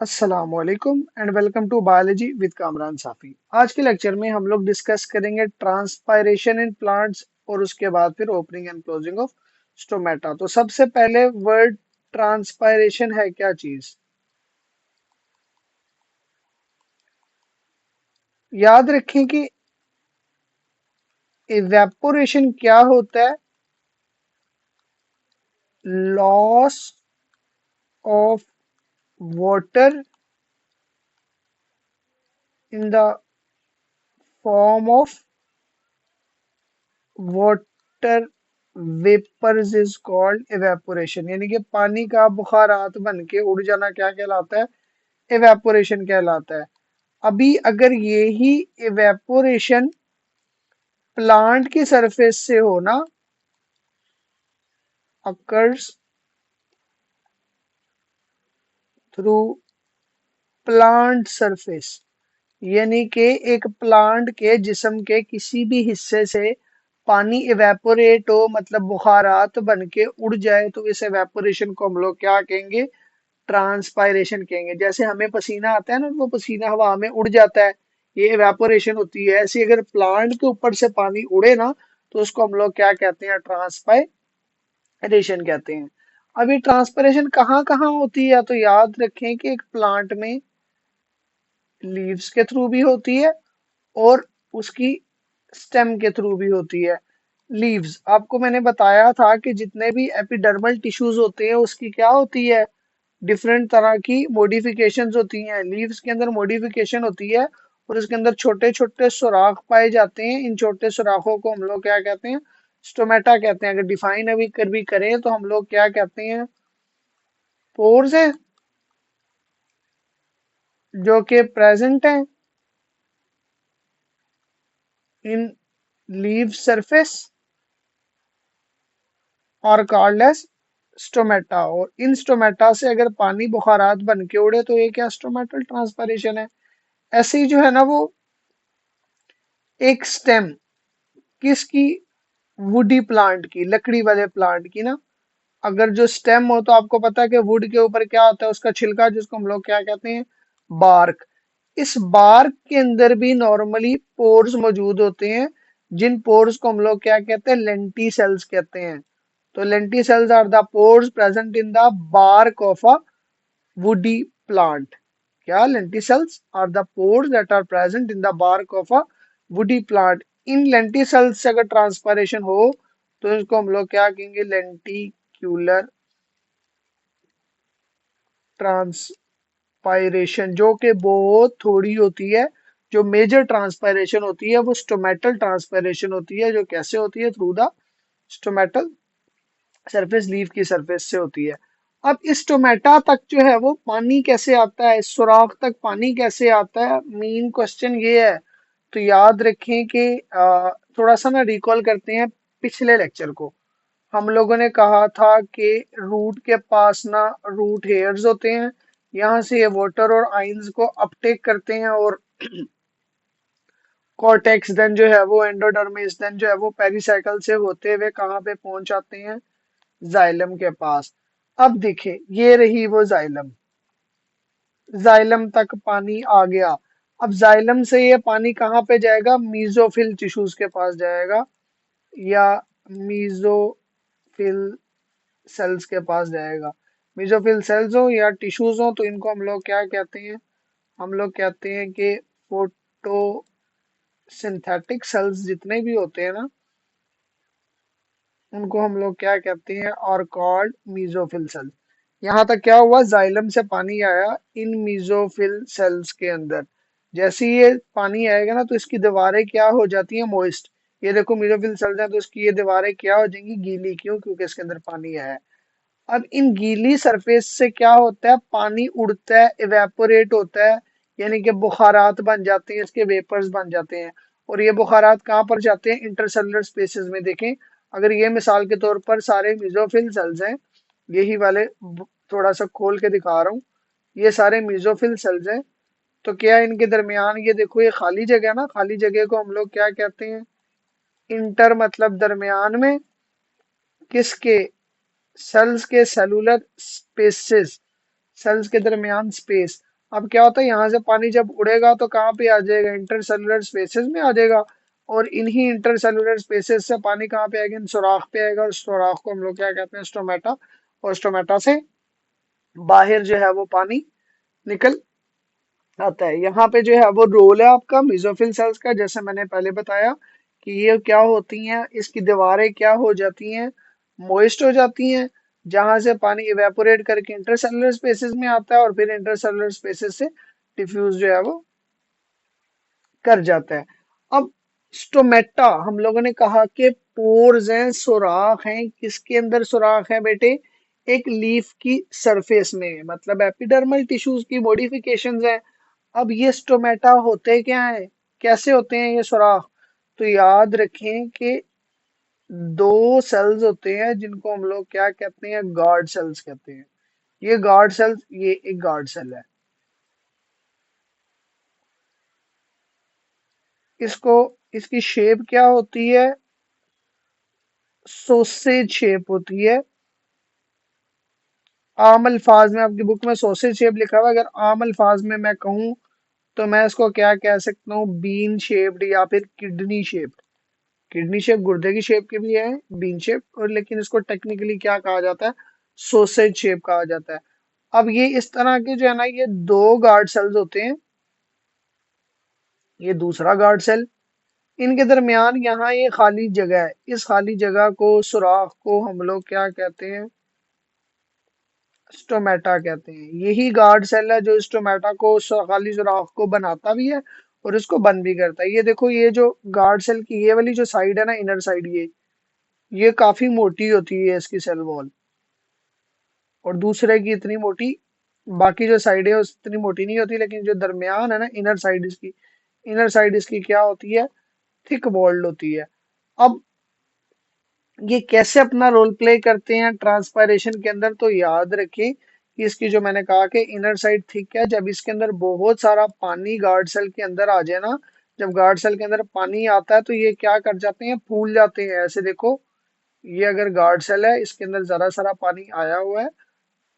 अस्सलामुअलैकुम and welcome to biology with Kamran Safi. आज के लेक्चर में हम लोग डिस्कस करेंगे ट्रांसपायरेशन इन प्लांट्स और उसके बाद फिर opening and closing of stomata. तो सबसे पहले वर्ड ट्रांसपायरेशन है क्या चीज? याद रखें कि इवेपोरेशन क्या होता है? Loss of water in the form of water vapours is called evaporation, यानी कि पानी का बुखारात बन के उड़ जाना क्या कहलाता है? इवेपोरेशन कहलाता है। अभी अगर ये ही इवेपोरेशन प्लांट की सरफेस से हो ना, अकर्स थ्रू प्लांट सरफेस, यानी कि एक प्लांट के जिस्म के किसी भी हिस्से से पानी इवेपोरेट हो, मतलब बुखारात बन के उड़ जाए, तो इस इवेपोरेशन को हम लोग क्या कहेंगे? ट्रांसपायरेशन कहेंगे। जैसे हमें पसीना आता है ना, वो पसीना हवा में उड़ जाता है, ये इवेपोरेशन होती है। ऐसे अगर प्लांट के ऊपर से पानी उड़े ना, तो उसको हम लोग क्या कहते हैं? ट्रांसपायरेशन कहते हैं। अब ये ट्रांसपिरेशन कहाँ कहाँ होती है? तो याद रखें कि एक प्लांट में लीव्स के थ्रू भी होती है और उसकी स्टेम के थ्रू भी होती है। लीव्स, आपको मैंने बताया था कि जितने भी एपिडर्मल टिश्यूज होते हैं उसकी क्या होती है? डिफरेंट तरह की मॉडिफिकेशंस होती हैं। लीव्स के अंदर मॉडिफिकेशन होती है और इसके अंदर छोटे छोटे सुराख पाए जाते हैं। इन छोटे सुराखों को हम लोग क्या कहते हैं? स्टोमेटा कहते हैं। अगर डिफाइन अभी कर भी करें तो हम लोग क्या कहते हैं? पोर्स हैं जो कि प्रेजेंट हैं इन लीव सरफेस और कॉल्ड एज स्टोमेटा। और इन स्टोमेटा से अगर पानी बुखारात बन के उड़े तो ये क्या? स्टोमेटल ट्रांसपरेशन है। ऐसे ही जो है ना, वो एक स्टेम किसकी? वुडी प्लांट की, लकड़ी वाले प्लांट की ना। अगर जो स्टेम हो तो आपको पता है कि वुड के ऊपर क्या होता है? उसका छिलका, जिसको हम लोग क्या कहते हैं? बार्क। इस बार्क के अंदर भी नॉर्मली पोर्स मौजूद होते हैं, जिन पोर्स को हम लोग क्या कहते हैं? लेंटी सेल्स कहते हैं। तो lenticels are the pores present in the bark of a woody plant. क्या? Lenticels are the pores that are present in the bark of a woody plant. इन लेंटी सेल्स से अगर transpiration हो तो इसको हम लोग क्या कहेंगे? लेंटिक्यूलर ट्रांसपायरेशन, जो कि बहुत थोड़ी होती है। जो मेजर ट्रांसपायरेशन होती है वो स्टोमेटल ट्रांसपायरेशन होती है, जो कैसे होती है? Through the stomatal surface, leaf की सरफेस से होती है। अब इस टोमेटा तक जो है वो पानी कैसे आता है? इस सुराख तक पानी कैसे आता है? मेन क्वेश्चन ये है। तो याद रखें कि थोड़ा सा ना रिकॉल करते हैं पिछले लेक्चर को। हम लोगों ने कहा था कि रूट के पास ना रूट हेयर्स होते हैं। यहाँ से ये वाटर और आइंस को अपटेक करते हैं और कॉर्टेक्स देन जो है वो एंडोडर्मिस देन जो है वो पेरिसाइकल से होते हुए कहाँ पे पहुंच आते हैं? जाइलम के पास। अब देखिए, ये रही वो जाइलम। जाइलम तक पानी आ गया। अब जाइलम से ये पानी कहाँ पे जाएगा? मीजोफिल टिश्यूज के पास जाएगा, या मीजोफिल सेल्स के पास जाएगा। मीजोफिल सेल्स हो या टिश्यूज हो तो इनको हम लोग क्या कहते हैं? हम लोग कहते हैं कि फोटोसिंथेटिक सेल्स जितने भी होते हैं ना, उनको हम लोग क्या कहते हैं? और कॉल्ड मीजोफिल सेल्स। यहाँ तक क्या हुआ? जाइलम से पानी आया इन मीजोफिल सेल्स के अंदर। जैसे ही ये पानी आएगा ना, तो इसकी दीवारें क्या हो जाती हैं? मॉइस्ट। ये देखो मीजोफिल सेल्स हैं तो इसकी ये दीवारें क्या हो जाएंगी? गीली। क्यों? क्योंकि इसके अंदर पानी आया है। अब इन गीली सरफेस से क्या होता है? पानी उड़ता है, इवेपोरेट होता है, यानी कि बुखारात बन जाते हैं, इसके वेपर्स बन जाते हैं। और ये बुखारात कहाँ पर जाते हैं? इंटरसेलुलर स्पेसेस में। देखें, अगर ये मिसाल के तौर पर सारे मिजोफिल सेल्स हैं, यही वाले थोड़ा सा खोल के दिखा रहा हूँ, ये सारे मिजोफिल सेल्स हैं। तो क्या इनके दरमियान, ये देखो, ये खाली जगह ना, खाली जगह को हम लोग क्या कहते हैं? इंटर मतलब दरमियान में, किसके? सेल्स के सेलुलर स्पेसेस, सेल्स के दरमियान स्पेस। अब क्या होता है, यहाँ से पानी जब उड़ेगा तो कहाँ पे आ जाएगा, इंटरसेलुलर स्पेसेस में आ जाएगा। और इन्हीं इंटरसेलुलर स्पेसेस से पानी कहाँ पे आएगा, इन सुराख पे आएगा, और सुराख को हम लोग क्या कहते हैं, स्टोमेटा। और स्टोमेटा से बाहर जो है वो पानी निकल आता है। यहाँ पे जो है वो रोल है आपका मेसोफिल सेल्स का, जैसे मैंने पहले बताया कि ये क्या होती हैं, इसकी दीवारें क्या हो जाती हैं, मोइस्ट हो जाती हैं, जहां से पानी इवेपोरेट करके इंटरसेलुलर स्पेसेस में आता है, और फिर इंटरसेलुलर स्पेसेस से डिफ्यूज जो है वो कर जाता है। अब स्टोमेटा, हम लोगों ने कहा कि पोर्स हैं, सुराख हैं, किसके अंदर सुराख है बेटे, एक लीफ की सरफेस में, मतलब एपिडर्मल टिश्यूज की मॉडिफिकेशंस हैं। अब ये स्टोमेटा होते क्या है, कैसे होते हैं ये सुराख, तो याद रखें कि दो सेल्स होते हैं जिनको हम लोग क्या कहते हैं, गार्ड सेल्स कहते हैं। ये गार्ड सेल्स, ये एक गार्ड सेल है। इसको, इसकी शेप क्या होती है, सोसेज शेप होती है। आम अल्फाज में, आपकी बुक में सॉसेज शेप लिखा हुआ है, अगर आम अल्फाज में मैं कहूँ तो मैं इसको क्या कह सकता हूँ, बीन शेप्ड या फिर किडनी शेप। किडनी शेप गुर्दे की शेप के भी है, बीन शेप, और लेकिन इसको टेक्निकली क्या कहा जाता है, सोसेज शेप कहा जाता है। अब ये इस तरह के जो है ना, ये दो गार्ड सेल्स होते हैं, ये दूसरा गार्ड सेल, इनके दरमियान यहाँ ये खाली जगह है, इस खाली जगह को, सुराख को हम लोग क्या कहते हैं, स्टोमेटा कहते हैं। यही गार्ड सेल है जो स्टोमेटा को, खाली सुराख को बनाता भी है और इसको बंद भी करता है। ये देखो, ये जो गार्ड सेल की ये वाली जो साइड है ना, इनर साइड, ये काफी मोटी होती है इसकी सेल वॉल, और दूसरे की इतनी मोटी, बाकी जो साइड है उस इतनी मोटी नहीं होती, लेकिन जो दरमियान है ना, इनर साइड इसकी, इनर साइड इसकी क्या होती है, थिक वॉल्ड होती है। अब ये कैसे अपना रोल प्ले करते हैं ट्रांसपायरेशन के अंदर, तो याद रखें कि इसकी जो मैंने कहा कि इनर साइड थिक है, जब इसके अंदर बहुत सारा पानी गार्ड सेल के अंदर आ जाए ना, जब गार्ड सेल के अंदर पानी आता है तो ये क्या कर जाते हैं, फूल जाते हैं। ऐसे देखो, ये अगर गार्ड सेल है, इसके अंदर जरा सारा पानी आया हुआ है,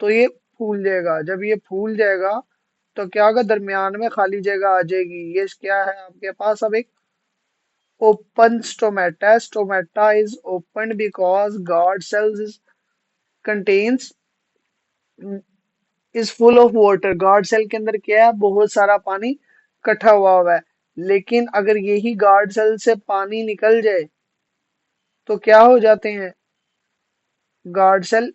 तो ये फूल जाएगा। जब ये फूल जाएगा तो क्या होगा, दरमियान में खाली जगह आ जाएगी। ये क्या है आपके पास, अब एक open stomata. Stomata is opened because guard cells contains is full of water. Guard cell के अंदर क्या है, बहुत सारा पानी इकट्ठा हुआ है। लेकिन अगर यही गार्ड सेल से पानी निकल जाए तो क्या हो जाते हैं, गार्ड सेल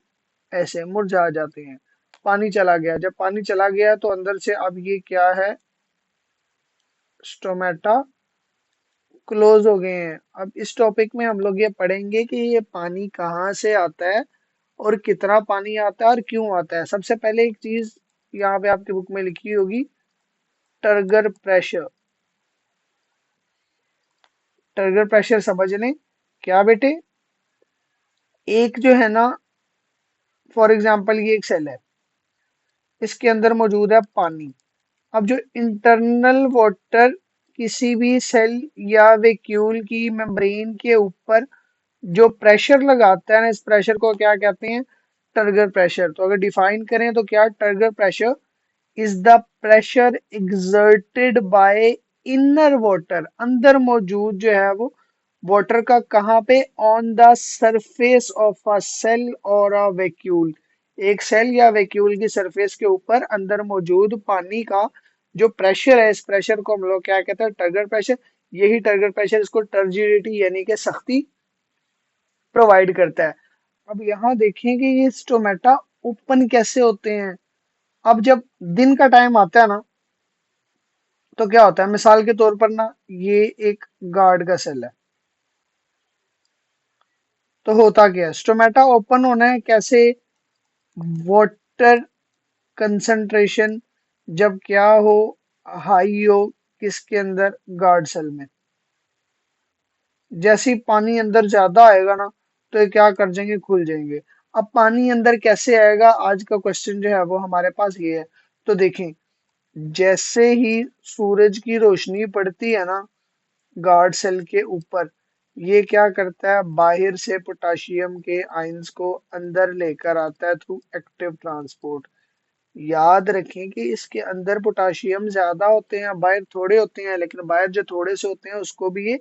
ऐसे मुरझा जाते हैं। पानी चला गया, जब पानी चला गया तो अंदर से अब ये क्या है, स्टोमेटा क्लोज हो गए हैं। अब इस टॉपिक में हम लोग ये पढ़ेंगे कि ये पानी कहाँ से आता है और कितना पानी आता है और क्यों आता है। सबसे पहले एक चीज यहाँ पे आपकी बुक में लिखी होगी, टर्गर प्रेशर। टर्गर प्रेशर समझ लें क्या बेटे, एक जो है ना, फॉर एग्जांपल ये एक सेल है, इसके अंदर मौजूद है पानी। अब जो इंटरनल वाटर किसी भी सेल या वैक्यूल की मेम्ब्रेन के ऊपर जो प्रेशर लगाता है ना, इस प्रेशर को क्या कहते हैं, टर्गर प्रेशर। तो अगर डिफाइन करें तो क्या, turgor pressure is the pressure exerted by inner water, अंदर मौजूद जो है वो वाटर का, कहाँ पे, on the surface of a cell और अ वैक्यूल। एक सेल या वैक्यूल की सरफेस के ऊपर अंदर मौजूद पानी का जो प्रेशर है, इस प्रेशर को हम लोग क्या कहते हैं, टर्गर प्रेशर। यही टर्गर प्रेशर इसको टर्जिडिटी यानी कि सख्ती प्रोवाइड करता है। अब यहाँ देखें कि ये स्टोमेटा ओपन कैसे होते हैं। अब जब दिन का टाइम आता है ना, तो क्या होता है, मिसाल के तौर पर ना, ये एक गार्ड का सेल है, तो होता क्या है, स्टोमेटा ओपन होना है कैसे, वाटर कंसंट्रेशन जब क्या हो, हाई हो, किसके अंदर, गार्ड सेल में। जैसे ही पानी अंदर ज्यादा आएगा ना, तो ये क्या कर जाएंगे, खुल जाएंगे। अब पानी अंदर कैसे आएगा, आज का क्वेश्चन जो है वो हमारे पास ये है। तो देखें, जैसे ही सूरज की रोशनी पड़ती है ना गार्ड सेल के ऊपर, ये क्या करता है, बाहर से पोटाशियम के आयंस को अंदर लेकर आता है थ्रू एक्टिव ट्रांसपोर्ट। याद रखें कि इसके अंदर पोटाशियम ज्यादा होते हैं, बाहर थोड़े होते हैं, लेकिन बाहर जो थोड़े से होते हैं उसको भी ये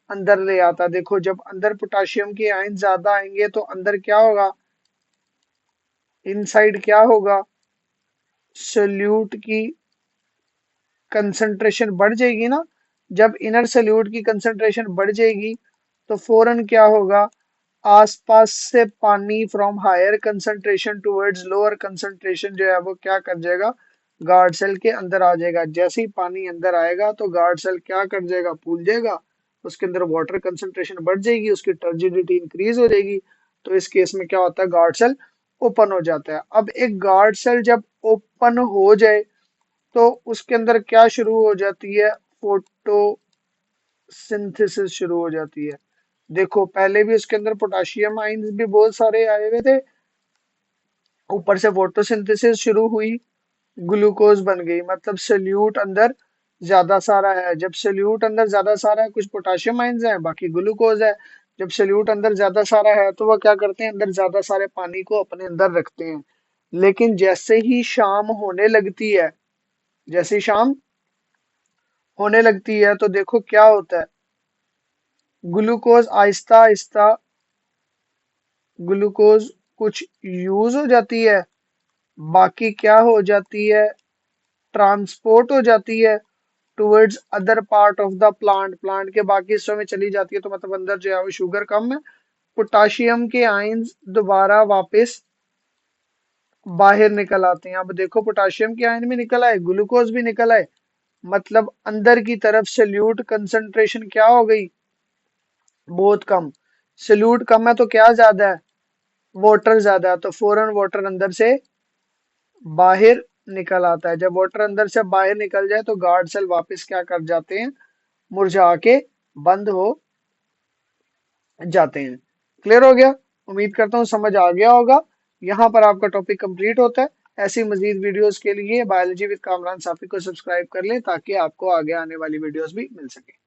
अंदर ले आता है। देखो जब अंदर पोटाशियम के आयन ज्यादा आएंगे तो अंदर क्या होगा, इनसाइड क्या होगा, सोल्यूट की कंसंट्रेशन बढ़ जाएगी ना। जब इनर सोल्यूट की कंसंट्रेशन बढ़ जाएगी तो फौरन क्या होगा, आसपास से पानी from higher concentration towards lower concentration जो है वो क्या कर जाएगा, गार्ड सेल के अंदर आ जाएगा। जैसे ही पानी अंदर आएगा तो गार्ड सेल क्या कर जाएगा, फूल जाएगा, उसके अंदर वाटर कंसंट्रेशन बढ़ जाएगी, उसकी टर्जिडिटी इंक्रीज हो जाएगी। तो इस केस में क्या होता है, गार्ड सेल ओपन हो जाता है। अब एक गार्ड सेल जब ओपन हो जाए तो उसके अंदर क्या शुरू हो जाती है, फोटोसिंथेसिस शुरू हो जाती है। देखो पहले भी उसके अंदर पोटाशियम आइंस भी बहुत सारे आए हुए थे, ऊपर से फोटोसिंथेसिस शुरू हुई, ग्लूकोज बन गई, मतलब सोल्यूट अंदर ज्यादा सारा है। जब सोल्यूट अंदर ज्यादा सारा है, कुछ पोटाशियम आइंस है, बाकी ग्लूकोज है। जब सोल्यूट अंदर ज्यादा सारा है तो वह क्या करते हैं, अंदर ज्यादा सारे पानी को अपने अंदर रखते हैं। लेकिन जैसे ही शाम होने लगती है, जैसे ही शाम होने लगती है तो देखो क्या होता है, ग्लूकोज आहिस्ता आहिस्ता, ग्लूकोज कुछ यूज हो जाती है, बाकी क्या हो जाती है, ट्रांसपोर्ट हो जाती है towards other part of the plant, plant के बाकी हिस्सों में चली जाती है। तो मतलब अंदर जो है वो शुगर कम है, पोटाशियम के आयंस दोबारा वापस बाहर निकल आते हैं। अब देखो पोटाशियम के आयन भी निकल आए, ग्लूकोज भी निकल आए, मतलब अंदर की तरफ सोल्यूट कंसंट्रेशन क्या हो गई, बहुत कम। सोल्यूट कम है तो क्या ज्यादा है, वाटर ज्यादा है, तो फौरन वाटर अंदर से बाहर निकल आता है। जब वाटर अंदर से बाहर निकल जाए तो गार्ड सेल वापस क्या कर जाते हैं, मुरझा के बंद हो जाते हैं। क्लियर हो गया, उम्मीद करता हूँ समझ आ गया होगा। यहाँ पर आपका टॉपिक कंप्लीट होता है। ऐसी मजीद वीडियोस के लिए बायोलॉजी विद कामरान साफी को सब्सक्राइब कर लें ताकि आपको आगे आने वाली वीडियोस भी मिल सके।